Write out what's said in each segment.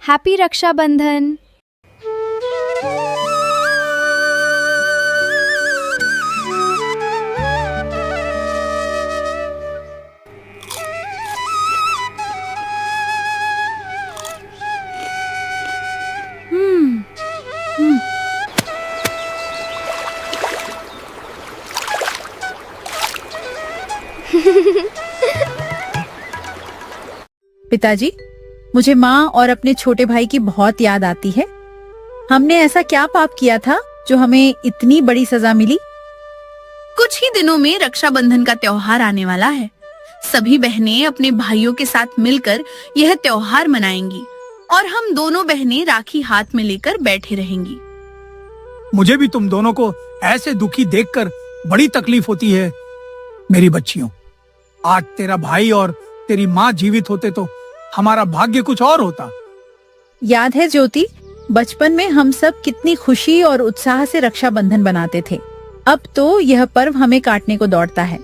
Happy Rakshabandhan. पिताजी, मुझे माँ और अपने छोटे भाई की बहुत याद आती है। हमने ऐसा क्या पाप किया था जो हमें इतनी बड़ी सजा मिली? कुछ ही दिनों में रक्षाबंधन का त्योहार आने वाला है। सभी बहनें अपने भाइयों के साथ मिलकर यह त्योहार मनाएंगी और हम दोनों बहनें राखी हाथ में लेकर बैठे रहेंगी। मुझे भी तुम दोनों को ऐसे दुखी देखकर बड़ी तकलीफ होती है मेरी बच्चियों। आज तेरा भाई और तेरी माँ जीवित होते तो हमारा भाग्य कुछ और होता। याद है ज्योति, बचपन में हम सब कितनी खुशी और उत्साह से रक्षाबंधन बनाते थे। अब तो यह पर्व हमें काटने को दौड़ता है।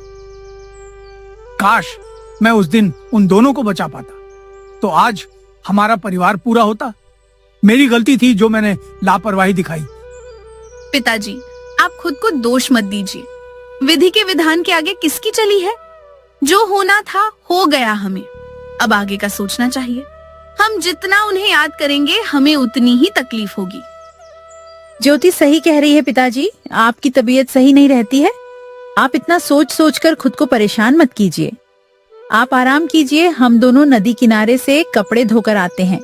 काश मैं उस दिन उन दोनों को बचा पाता तो आज हमारा परिवार पूरा होता। मेरी गलती थी जो मैंने लापरवाही दिखाई। पिताजी, आप खुद को दोष मत दीजिए। विधि के विधान के आगे किसकी चली है? जो होना था हो गया। हमें अब आगे का सोचना चाहिए। हम जितना उन्हें याद करेंगे हमें उतनी ही तकलीफ होगी। ज्योति सही कह रही है पिताजी, आपकी तबीयत सही नहीं रहती है। आप इतना सोच सोच कर खुद को परेशान मत कीजिए। आप आराम कीजिए, हम दोनों नदी किनारे से कपड़े धोकर आते हैं।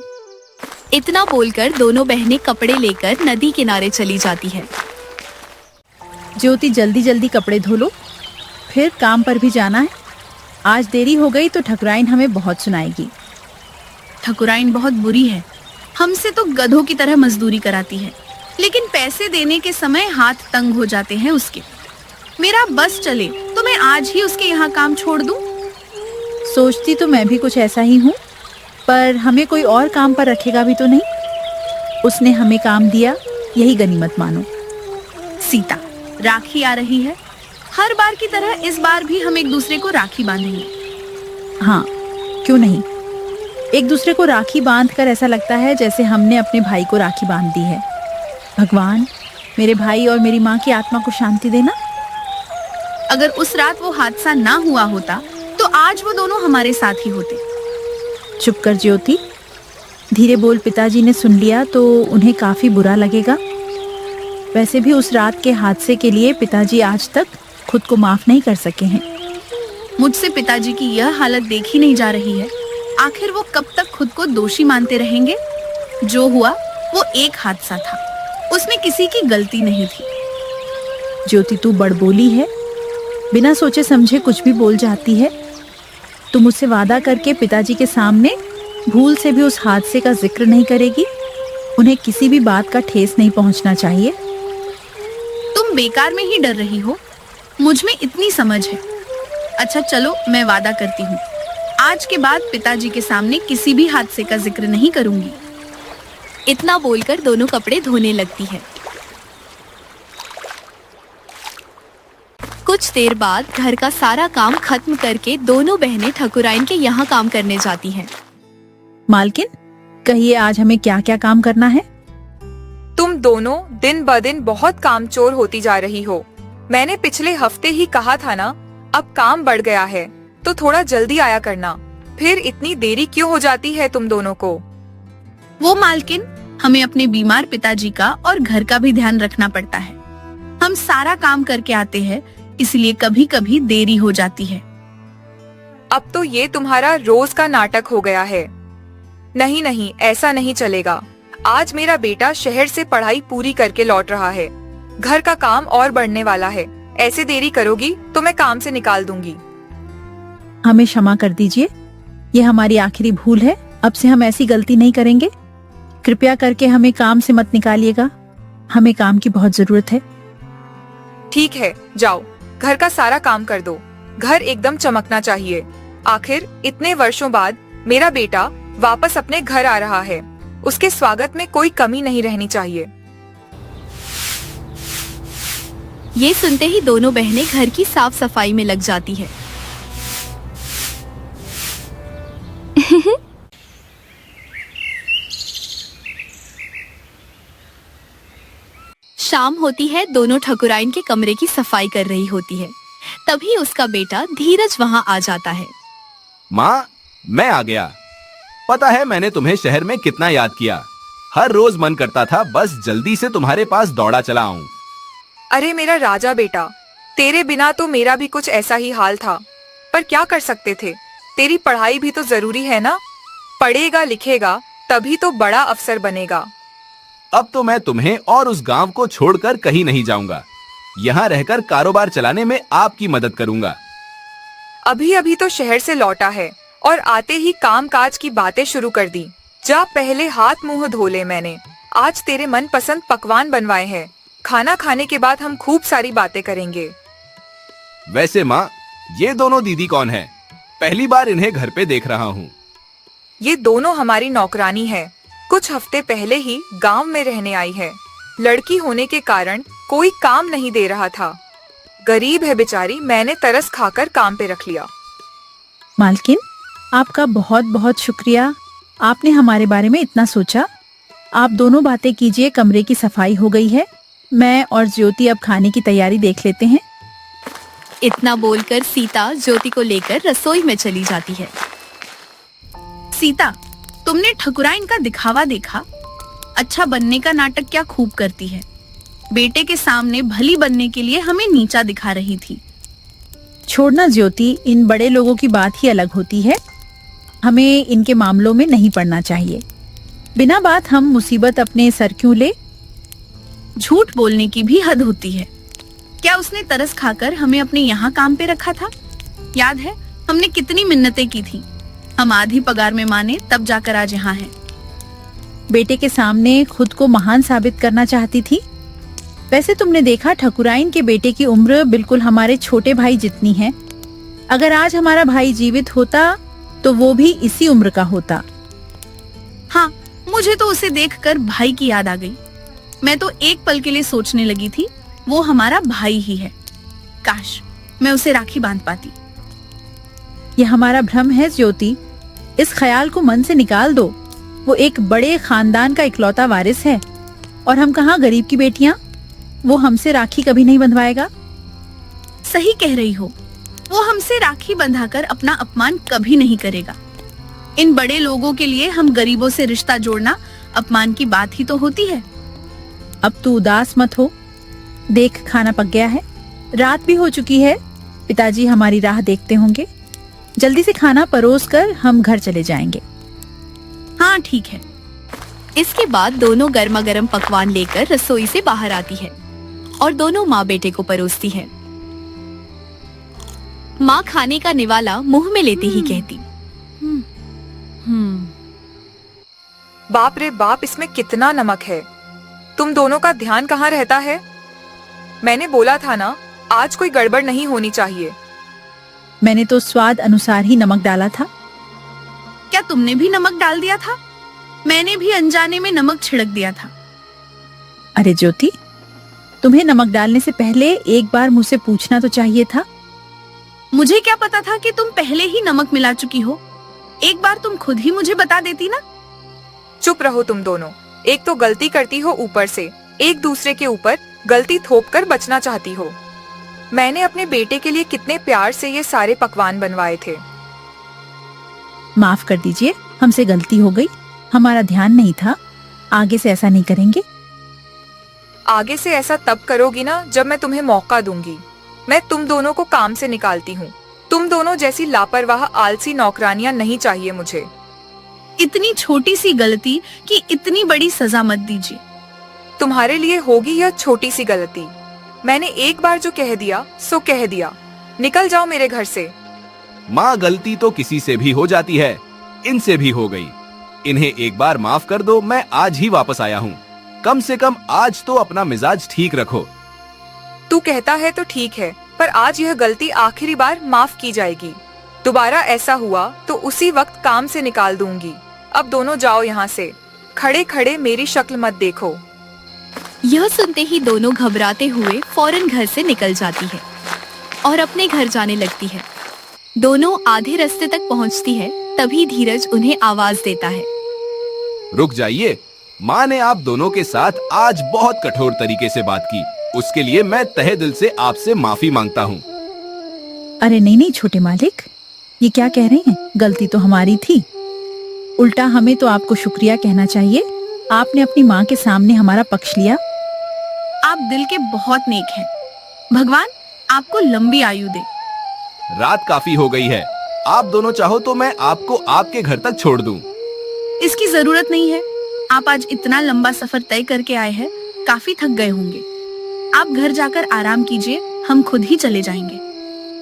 इतना बोलकर दोनों बहनें कपड़े लेकर नदी किनारे चली जाती है। ज्योति जल्दी जल्दी कपड़े धो लो, फिर काम पर भी जाना है। आज देरी हो गई तो ठकुराइन हमें बहुत सुनाएगी। ठकुराइन बहुत बुरी है। हमसे तो गधों की तरह मजदूरी कराती है, लेकिन पैसे देने के समय हाथ तंग हो जाते हैं उसके। मेरा बस चले तो मैं आज ही उसके यहाँ काम छोड़ दूं। सोचती तो मैं भी कुछ ऐसा ही हूँ, पर हमें कोई और काम पर रखेगा भी तो नहीं। उसने हमें काम दिया, यही गनीमत मानो। सीता, राखी आ रही है। हर बार की तरह इस बार भी हम एक दूसरे को राखी बांधेंगे। हाँ, क्यों नहीं। एक दूसरे को राखी बांधकर ऐसा लगता है जैसे हमने अपने भाई को राखी बांध दी है। भगवान, मेरे भाई और मेरी माँ की आत्मा को शांति देना। अगर उस रात वो हादसा ना हुआ होता तो आज वो दोनों हमारे साथ ही होते। चुप कर ज्योति, धीरे बोल। पिताजी ने सुन लिया तो उन्हें काफी बुरा लगेगा। वैसे भी उस रात के हादसे के लिए पिताजी आज तक खुद को माफ नहीं कर सके हैं। मुझसे पिताजी की यह हालत देखी नहीं जा रही है। आखिर वो कब तक खुद को दोषी मानते रहेंगे? जो हुआ वो एक हादसा था, उसमें किसी की गलती नहीं थी। ज्योति, तू बड़बोली है, बिना सोचे समझे कुछ भी बोल जाती है। तू मुझसे वादा करके पिताजी के सामने भूल से भी उस हादसे का जिक्र नहीं करेगी। उन्हें किसी भी बात का ठेस नहीं पहुंचना चाहिए। तुम बेकार में ही डर रही हो, मुझ में इतनी समझ है। अच्छा चलो, मैं वादा करती हूँ, आज के बाद पिताजी के सामने किसी भी हादसे का जिक्र नहीं करूंगी। इतना बोलकर दोनों कपड़े धोने लगती है। कुछ देर बाद घर का सारा काम खत्म करके दोनों बहनें ठकुराइन के यहाँ काम करने जाती हैं। मालकिन, कहिए आज हमें क्या क्या काम करना है? तुम दोनों दिन ब दिन बहुत कामचोर होती जा रही हो। मैंने पिछले हफ्ते ही कहा था ना, अब काम बढ़ गया है तो थोड़ा जल्दी आया करना। फिर इतनी देरी क्यों हो जाती है तुम दोनों को? वो मालकिन, हमें अपने बीमार पिताजी का और घर का भी ध्यान रखना पड़ता है। हम सारा काम करके आते हैं, इसलिए कभी कभी देरी हो जाती है। अब तो ये तुम्हारा रोज का नाटक हो गया है। नहीं नहीं, ऐसा नहीं चलेगा। आज मेरा बेटा शहर से पढ़ाई पूरी करके लौट रहा है। घर का काम और बढ़ने वाला है। ऐसे देरी करोगी तो मैं काम से निकाल दूंगी। हमें क्षमा कर दीजिए, ये हमारी आखिरी भूल है। अब से हम ऐसी गलती नहीं करेंगे। कृपया करके हमें काम से मत निकालिएगा, हमें काम की बहुत जरूरत है। ठीक है, जाओ, घर का सारा काम कर दो। घर एकदम चमकना चाहिए। आखिर इतने वर्षों बाद मेरा बेटा वापस अपने घर आ रहा है। उसके स्वागत में कोई कमी नहीं रहनी चाहिए। ये सुनते ही दोनों बहनें घर की साफ सफाई में लग जाती है। शाम होती है, दोनों ठकुराइन के कमरे की सफाई कर रही होती है। तभी उसका बेटा धीरज वहाँ आ जाता है। माँ, मैं आ गया। पता है मैंने तुम्हें शहर में कितना याद किया। हर रोज मन करता था बस जल्दी से तुम्हारे पास दौड़ा चला आऊं। अरे मेरा राजा बेटा, तेरे बिना तो मेरा भी कुछ ऐसा ही हाल था, पर क्या कर सकते थे। तेरी पढ़ाई भी तो जरूरी है ना। पढ़ेगा लिखेगा तभी तो बड़ा अफसर बनेगा। अब तो मैं तुम्हें और उस गांव को छोड़कर कहीं नहीं जाऊंगा। यहाँ रहकर कारोबार चलाने में आपकी मदद करूंगा। अभी अभी तो शहर से लौटा है और आते ही काम काज की बातें शुरू कर दी। जा पहले हाथ मुंह धो ले। मैंने आज तेरे मनपसंद पकवान बनवाए हैं। खाना खाने के बाद हम खूब सारी बातें करेंगे। वैसे माँ, ये दोनों दीदी कौन है? पहली बार इन्हें घर पे देख रहा हूँ। ये दोनों हमारी नौकरानी है। कुछ हफ्ते पहले ही गांव में रहने आई है। लड़की होने के कारण कोई काम नहीं दे रहा था। गरीब है बेचारी, मैंने तरस खाकर काम पे रख लिया। मालकिन, आपका बहुत बहुत शुक्रिया। आपने हमारे बारे में इतना सोचा। आप दोनों बातें कीजिए, कमरे की सफाई हो गई है। मैं और ज्योति अब खाने की तैयारी देख लेते हैं। इतना बोलकर सीता ज्योति को लेकर रसोई में चली जाती है। सीता, तुमने ठकुराइन का दिखावा देखा? अच्छा बनने का नाटक क्या खूब करती है। बेटे के सामने भली बनने के लिए हमें नीचा दिखा रही थी। छोड़ना ज्योति, इन बड़े लोगों की बात ही अलग होती है। हमें इनके मामलों में नहीं पड़ना चाहिए। बिना बात हम मुसीबत अपने सर क्यों ले। झूठ बोलने की भी हद होती है। क्या उसने तरस खाकर हमें अपने यहाँ काम पे रखा था? याद है हमने कितनी मिन्नतें की थी। हम आधी पगार में माने तब जाकर आज यहाँ हैं। बेटे के सामने खुद को महान साबित करना चाहती थी। वैसे तुमने देखा, ठकुराइन के बेटे की उम्र बिल्कुल हमारे छोटे भाई जितनी है। अगर आज हमारा भाई जीवित होता तो वो भी इसी उम्र का होता। हाँ, मुझे तो उसे देखकर भाई की याद आ गई। मैं तो एक पल के लिए सोचने लगी थी वो हमारा भाई ही है। काश मैं उसे राखी बांध पाती। यह हमारा भ्रम है ज्योति। इस ख्याल को मन से निकाल दो। वो एक बड़े खानदान का इकलौता वारिस है और हम कहाँ गरीब की बेटियां। वो हमसे राखी कभी नहीं बंधवाएगा। सही कह रही हो, वो हमसे राखी बंधाकर अपना अपमान कभी नहीं करेगा। इन बड़े लोगों के लिए हम गरीबों से रिश्ता जोड़ना अपमान की बात ही तो होती है। अब तू उदास मत हो। देख, खाना पक गया है, रात भी हो चुकी है। पिताजी हमारी राह देखते होंगे। जल्दी से खाना परोस कर हम घर चले जाएंगे। हाँ ठीक है। इसके बाद दोनों गर्मा गर्म पकवान लेकर रसोई से बाहर आती है और दोनों माँ बेटे को परोसती है। माँ खाने का निवाला मुंह में लेते ही कहती, बाप रे बाप, इसमें कितना नमक है। तुम दोनों का ध्यान कहाँ रहता है? मैंने बोला था ना, आज कोई गड़बड़ नहीं होनी चाहिए। मैंने तो स्वाद अनुसार ही नमक डाला था। क्या तुमने भी नमक डाल दिया था? मैंने भी अनजाने में नमक छिड़क दिया था। अरे ज्योति, तुम्हें नमक डालने से पहले एक बार मुझसे पूछना तो चाहिए था। मुझे क्या पता था कि तुम पहले ही नमक मिला चुकी हो। एक बार तुम खुद ही मुझे बता देती ना। चुप रहो तुम दोनों। एक तो गलती करती हो ऊपर से, एक दूसरे के ऊपर गलती थोप कर बचना चाहती हो। मैंने अपने बेटे के लिए कितने प्यार से ये सारे पकवान बनवाए थे। माफ कर दीजिए, हमसे गलती हो गई। हमारा ध्यान नहीं था। आगे से ऐसा नहीं करेंगे। आगे से ऐसा तब करोगी ना जब मैं तुम्हें मौका दूंगी। मैं तुम दोनों को काम से निकालती हूँ। तुम दोनों जैसी लापरवाह आलसी नौकरानियां नहीं चाहिए मुझे। इतनी छोटी सी गलती की इतनी बड़ी सजा मत दीजिए। तुम्हारे लिए होगी यह छोटी सी गलती। मैंने एक बार जो कह दिया सो कह दिया। निकल जाओ मेरे घर से। माँ, गलती तो किसी से भी हो जाती है, इनसे भी हो गई। इन्हें एक बार माफ कर दो। मैं आज ही वापस आया हूँ। कम से कम आज तो अपना मिजाज ठीक रखो। तू कहता है तो ठीक है, पर आज यह गलती आखिरी बार माफ की जाएगी। दोबारा ऐसा हुआ तो उसी वक्त काम से निकाल दूंगी। अब दोनों जाओ यहाँ से। खड़े खड़े मेरी शक्ल मत देखो। यह सुनते ही दोनों घबराते हुए फौरन घर से निकल जाती है और अपने घर जाने लगती है। दोनों आधे रास्ते तक पहुंचती है, तभी धीरज उन्हें आवाज देता है। रुक जाइए, माँ ने आप दोनों के साथ आज बहुत कठोर तरीके से बात की, उसके लिए मैं तहे दिल से आपसे माफी मांगता हूँ। अरे नहीं नहीं छोटे मालिक, ये क्या कह रहे हैं? गलती तो हमारी थी। उल्टा हमें तो आपको शुक्रिया कहना चाहिए। आपने अपनी माँ के सामने हमारा पक्ष लिया। आप दिल के बहुत नेक हैं। भगवान आपको लंबी आयु दे। रात काफी हो गई है, आप दोनों चाहो तो मैं आपको आपके घर तक छोड़ दूं। इसकी जरूरत नहीं है। आप आज इतना लंबा सफर तय करके आए हैं, काफी थक गए होंगे। आप घर जाकर आराम कीजिए, हम खुद ही चले जाएंगे।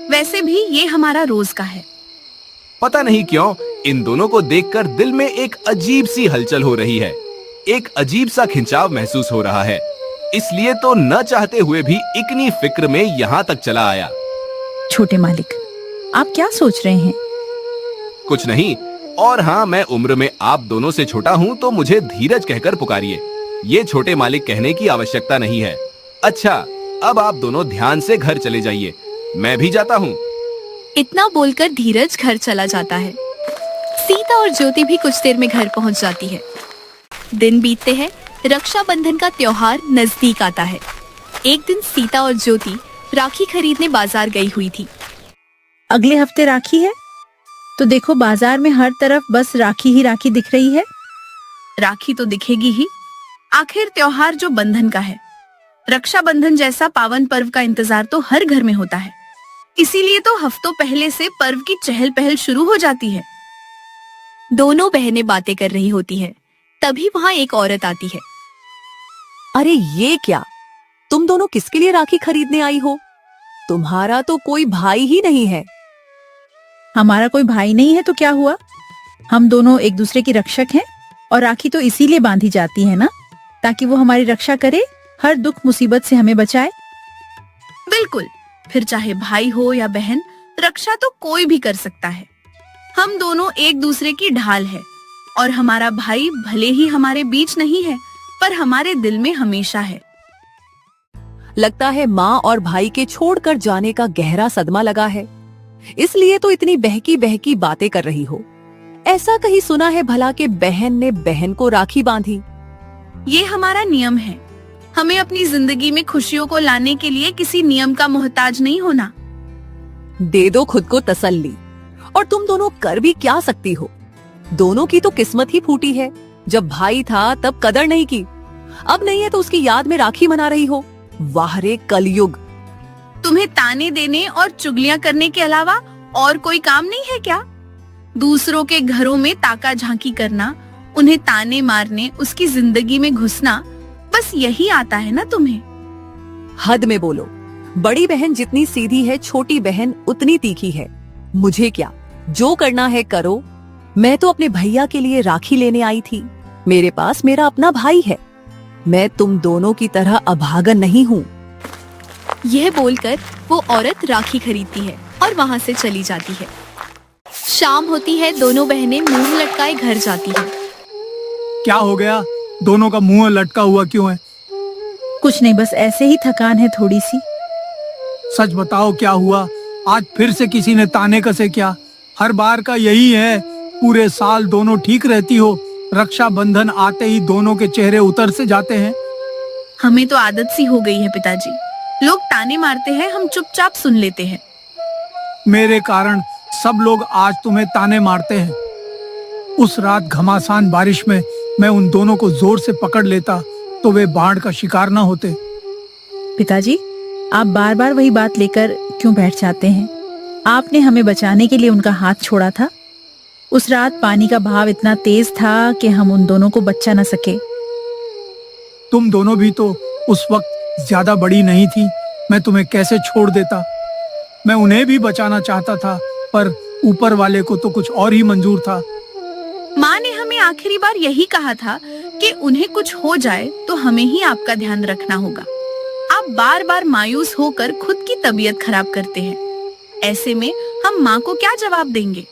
वैसे भी ये हमारा रोज का है। पता नहीं क्यों इन दोनों को देखकर दिल में एक अजीब सी हलचल हो रही है, एक अजीब सा खिंचाव महसूस हो रहा है। इसलिए तो न चाहते हुए भी इतनी फिक्र में यहाँ तक चला आया। छोटे मालिक, आप क्या सोच रहे हैं? कुछ नहीं, और हाँ, मैं उम्र में आप दोनों से छोटा हूँ तो मुझे धीरज कहकर पुकारिए। ये छोटे मालिक कहने की आवश्यकता नहीं है। अच्छा, अब आप दोनों ध्यान से घर चले जाइए, मैं भी जाता हूँ। इतना बोलकर धीरज घर चला जाता है। सीता और ज्योति भी कुछ देर में घर पहुंच जाती है। दिन बीतते हैं, रक्षाबंधन का त्योहार नजदीक आता है। एक दिन सीता और ज्योति राखी खरीदने बाजार गई हुई थी। अगले हफ्ते राखी है, तो देखो बाजार में हर तरफ बस राखी ही राखी दिख रही है। राखी तो दिखेगी ही, आखिर त्योहार जो बंधन का है। रक्षाबंधन जैसा पावन पर्व का इंतजार तो हर घर में होता है, इसीलिए तो हफ्तों पहले से पर्व की चहल पहल शुरू हो जाती है। दोनों बहनें बातें कर रही होती हैं, तभी वहाँ एक औरत आती है। अरे ये क्या, तुम दोनों किसके लिए राखी खरीदने आई हो? तुम्हारा तो कोई भाई ही नहीं है। हमारा कोई भाई नहीं है तो क्या हुआ? हम दोनों एक दूसरे की रक्षक हैं, और राखी तो इसीलिए बांधी जाती है ना, ताकि वो हमारी रक्षा करे, हर दुख मुसीबत से हमें बचाए। बिल्कुल, फिर चाहे भाई हो या बहन, रक्षा तो कोई भी कर सकता है। हम दोनों एक दूसरे की ढाल है, और हमारा भाई भले ही हमारे बीच नहीं है, पर हमारे दिल में हमेशा है। लगता है माँ और भाई के छोड़कर जाने का गहरा सदमा लगा है, इसलिए तो इतनी बहकी बहकी बातें कर रही हो। ऐसा कहीं सुना है भला कि बहन ने बहन को राखी बांधी? ये हमारा नियम है। हमें अपनी जिंदगी में खुशियों को लाने के लिए किसी नियम का मोहताज नहीं होना। दे दो खुद को तसल्ली, और तुम दोनों कर भी क्या सकती हो? दोनों की तो किस्मत ही फूटी है। जब भाई था तब कदर नहीं की, अब नहीं है तो उसकी याद में राखी मना रही हो। वाह रे कलयुग। तुम्हें ताने देने और चुगलियां करने के अलावा और कोई काम नहीं है क्या? दूसरों के घरों में ताका झांकी करना, उन्हें ताने मारने, उसकी जिंदगी में घुसना, बस यही आता है ना तुम्हें? हद में बोलो। बड़ी बहन जितनी सीधी है, छोटी बहन उतनी तीखी है। मुझे क्या, जो करना है करो। मैं तो अपने भैया के लिए राखी लेने आई थी। मेरे पास मेरा अपना भाई है। मैं तुम दोनों की तरह अभागन नहीं हूँ। यह बोलकर वो औरत राखी खरीदती है और वहाँ से चली जाती है। शाम होती है, दोनों बहनें मुंह लटकाए घर जाती हैं। क्या हो गया? दोनों का मुंह लटका हुआ क्यों है? कुछ नहीं, बस ऐसे ही थकान है थोड़ी सी। सच बताओ क्या हुआ? आज फिर से किसी ने ताने कसे क्या? हर बार का यही है, पूरे साल दोनों ठीक रहती हो, रक्षाबंधन आते ही दोनों के चेहरे उतर से जाते हैं। हमें तो आदत सी हो गई है पिताजी। लोग ताने मारते हैं, हम चुपचाप सुन लेते हैं। मेरे कारण सब लोग आज तुम्हें ताने मारते हैं। उस रात घमासान बारिश में मैं उन दोनों को जोर से पकड़ लेता तो वे बाढ़ का शिकार न होते। पिताजी, आप बार बार वही बात लेकर क्यों बैठ जाते हैं? आपने हमें बचाने के लिए उनका हाथ छोड़ा था। उस रात पानी का बहाव इतना तेज था कि हम उन दोनों को बचा न सके। तुम दोनों भी तो उस वक्त ज्यादा बड़ी नहीं थी, मैं तुम्हें कैसे छोड़ देता? मैं उन्हें भी बचाना चाहता था, पर ऊपर वाले को तो कुछ और ही मंजूर था। माँ ने हमें आखिरी बार यही कहा था कि उन्हें कुछ हो जाए तो हमें ही आपका ध्यान रखना होगा। आप बार बार मायूस होकर खुद की तबीयत खराब करते हैं। ऐसे में हम माँ को क्या जवाब देंगे?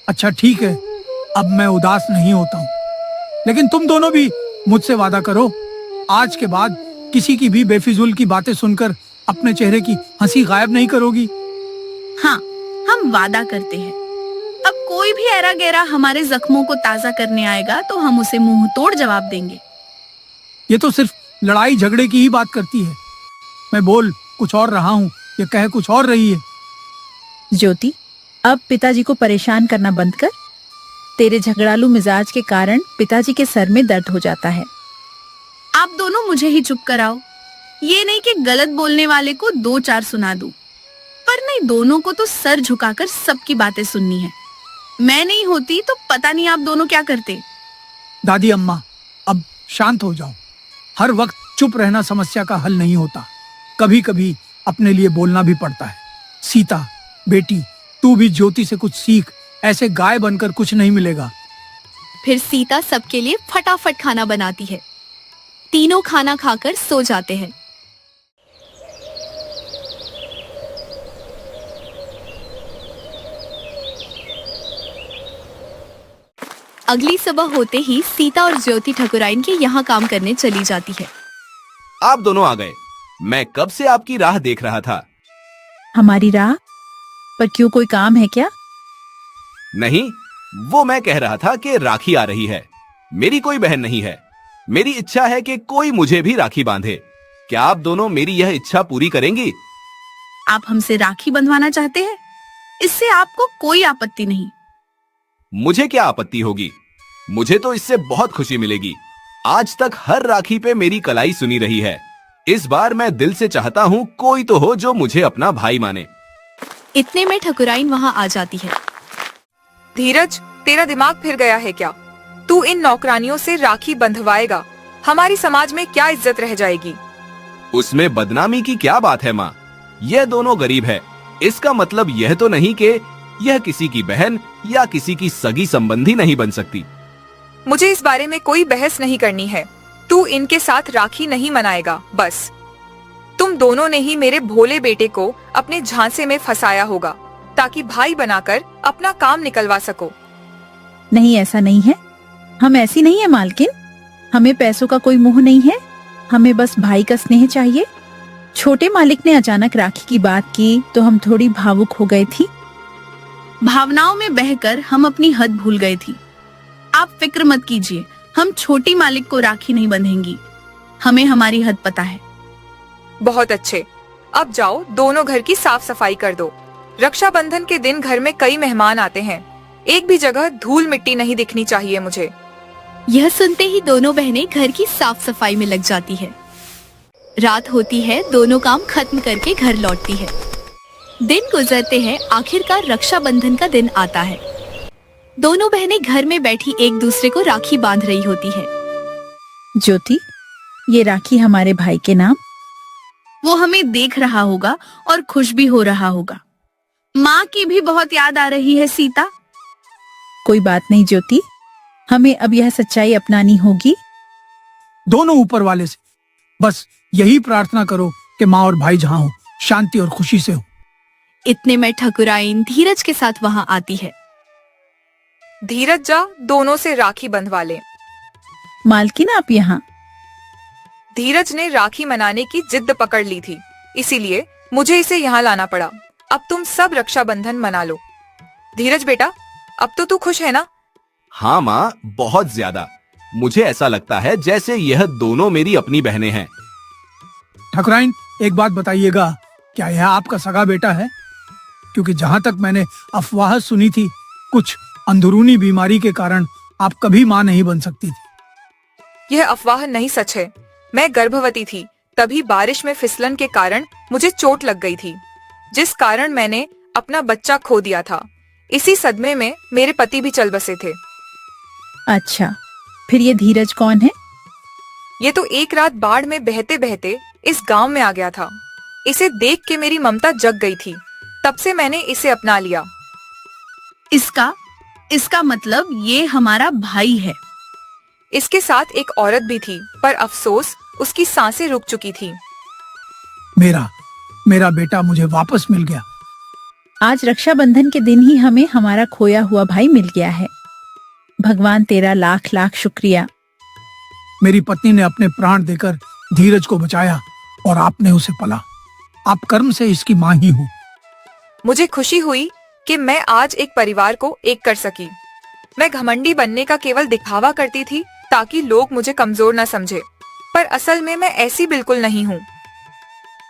अच्छा ठीक है, अब मैं उदास नहीं होता हूँ, लेकिन तुम दोनों भी मुझसे वादा करो, आज के बाद किसी की भी बेफिजूल की बातें सुनकर अपने चेहरे की हंसी गायब नहीं करोगी। हाँ, हम वादा करते हैं। अब कोई भी ऐरा गैरा हमारे जख्मों को ताजा करने आएगा तो हम उसे मुंह तोड़ जवाब देंगे। ये तो सिर्फ लड़ाई झगड़े की ही बात करती है। मैं बोल कुछ और रहा हूँ, ये कह कुछ और रही है। ज्योति, अब पिताजी को परेशान करना बंद कर। तेरे झगड़ालू मिजाज के कारण पिताजी के सर में दर्द हो जाता है। आप दोनों मुझे ही चुप कराओ। ये नहीं कि गलत बोलने वाले को दो चार सुना दूं, पर नहीं, दोनों को तो सर झुकाकर सबकी बातें सुननी है। मैं नहीं होती तो पता नहीं आप दोनों क्या करते। दादी अम्मा, अब शांत हो जाओ। हर वक्त चुप रहना समस्या का हल नहीं होता। कभी कभी अपने लिए बोलना भी पड़ता है। सीता बेटी, तू भी ज्योति से कुछ सीख। ऐसे गाय बनकर कुछ नहीं मिलेगा। फिर सीता सबके लिए फटाफट खाना बनाती है। तीनों खाना खाकर सो जाते हैं। अगली सुबह होते ही सीता और ज्योति ठकुराइन के यहाँ काम करने चली जाती है। आप दोनों आ गए। मैं कब से आपकी राह देख रहा था। हमारी राह? पर क्यों, कोई काम है क्या? नहीं, वो मैं कह रहा था कि राखी आ रही है। मेरी कोई बहन नहीं है। मेरी इच्छा है कि कोई मुझे भी राखी बांधे। क्या आप दोनों मेरी यह इच्छा पूरी करेंगी? आप हमसे राखी बंधवाना चाहते हैं? इससे आपको कोई आपत्ति नहीं। मुझे क्या आपत्ति होगी? मुझे तो इससे बहुत खुशी मिलेगी। आज तक हर राखी पे मेरी कलाई सुनी रही है। इस बार मैं दिल से चाहता हूँ कोई तो हो जो मुझे अपना भाई माने। इतने में ठकुराइन वहाँ आ जाती है। धीरज, तेरा दिमाग फिर गया है क्या? तू इन नौकरानियों से राखी बंधवाएगा? हमारी समाज में क्या इज्जत रह जाएगी? उसमें बदनामी की क्या बात है माँ? यह दोनों गरीब है। इसका मतलब यह तो नहीं कि यह किसी की बहन या किसी की सगी संबंधी नहीं बन सकती। मुझे इस बारे में कोई बहस नहीं करनी है। तू इनके साथ राखी नहीं मनाएगा। बस तुम दोनों ने ही मेरे भोले बेटे को अपने झांसे में फंसाया होगा ताकि भाई बनाकर अपना काम निकलवा सको। नहीं, ऐसा नहीं है। हम ऐसी नहीं है मालकिन। हमें पैसों का कोई मोह नहीं है। हमें बस भाई का स्नेह चाहिए। छोटे मालिक ने अचानक राखी की बात की तो हम थोड़ी भावुक हो गए थी। भावनाओं में बहकर हम अपनी हद भूल गए थी। आप फिक्र मत कीजिए, हम छोटी मालिक को राखी नहीं बंधेंगी। हमें हमारी हद पता है। बहुत अच्छे। अब जाओ, दोनों घर की साफ सफाई कर दो। रक्षाबंधन के दिन घर में कई मेहमान आते हैं। एक भी जगह धूल मिट्टी नहीं दिखनी चाहिए मुझे। यह सुनते ही दोनों बहनें घर की साफ सफाई में लग जाती है। रात होती है, दोनों काम खत्म करके घर लौटती है। दिन गुजरते हैं, आखिरकार रक्षाबंधन का दिन आता है। दोनों बहनें घर में बैठी एक दूसरे को राखी बांध रही होती है। ज्योति, ये राखी हमारे भाई के नाम। वो हमें देख रहा होगा और खुश भी हो रहा होगा। माँ की भी बहुत याद आ रही है सीता। कोई बात नहीं ज्योति, हमें अब यह सच्चाई अपनानी होगी। दोनों ऊपर वाले से बस यही प्रार्थना करो कि माँ और भाई जहाँ हो, शांति और खुशी से हो। इतने में ठकुराइन धीरज के साथ वहाँ आती है। धीरज, जा दोनों से राखी बंधवा ले। मालकिन, आप यहाँ? धीरज ने राखी मनाने की जिद पकड़ ली थी, इसीलिए मुझे इसे यहाँ लाना पड़ा। अब तुम सब रक्षाबंधन मना लो। धीरज बेटा, अब तो तू खुश है ना? हाँ माँ, बहुत ज्यादा। मुझे ऐसा लगता है जैसे यह दोनों मेरी अपनी बहनें हैं। ठकुराइन, एक बात बताइएगा, क्या यह आपका सगा बेटा है? क्योंकि जहाँ तक मैंने अफवाह सुनी थी, कुछ अंदरूनी बीमारी के कारण आप कभी माँ नहीं बन सकती थी। यह अफवाह नहीं, सच है। मैं गर्भवती थी, तभी बारिश में फिसलन के कारण मुझे चोट लग गई थी, जिस कारण मैंने अपना बच्चा खो दिया था। इसी सदमे में मेरे पति भी चल बसे थे। अच्छा, फिर ये धीरज कौन है? ये तो एक रात बाढ़ में बहते बहते इस गांव में आ गया था। इसे देख के मेरी ममता जग गई थी, तब से मैंने इसे अपना लिया। इसका मतलब ये हमारा भाई है। इसके साथ एक औरत भी थी, पर अफसोस उसकी सांसें रुक चुकी थी। मेरा बेटा मुझे वापस मिल गया। आज रक्षाबंधन के दिन ही हमें हमारा खोया हुआ भाई मिल गया है। भगवान तेरा लाख लाख शुक्रिया। मेरी पत्नी ने अपने प्राण देकर धीरज को बचाया और आपने उसे पला। आप कर्म से इसकी माँ ही हो। मुझे खुशी हुई कि मैं आज एक परिवार को एक कर सकी। मैं घमंडी बनने का केवल दिखावा करती थी ताकि लोग मुझे कमजोर न समझे, पर पर असल में मैं ऐसी बिल्कुल नहीं हूँ।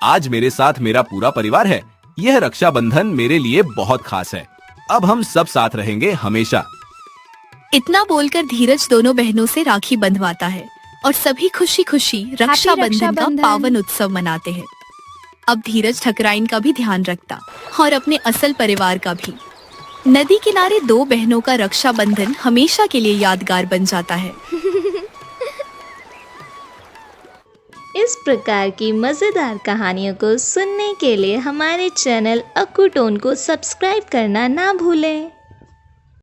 आज मेरे साथ मेरा पूरा परिवार है। यह रक्षाबंधन मेरे लिए बहुत खास है। अब हम सब साथ रहेंगे हमेशा। इतना बोलकर धीरज दोनों बहनों से राखी बंधवाता है और सभी खुशी खुशी रक्षाबंधन का रक्षाबंधन। पावन उत्सव मनाते हैं। अब धीरज ठकराइन का भी ध्यान रखता और अपने असल परिवार का भी। नदी किनारे दो बहनों का रक्षाबंधन हमेशा के लिए यादगार बन जाता है। इस प्रकार की मज़ेदार कहानियों को सुनने के लिए हमारे चैनल अक्कू टोन को सब्सक्राइब करना ना भूलें।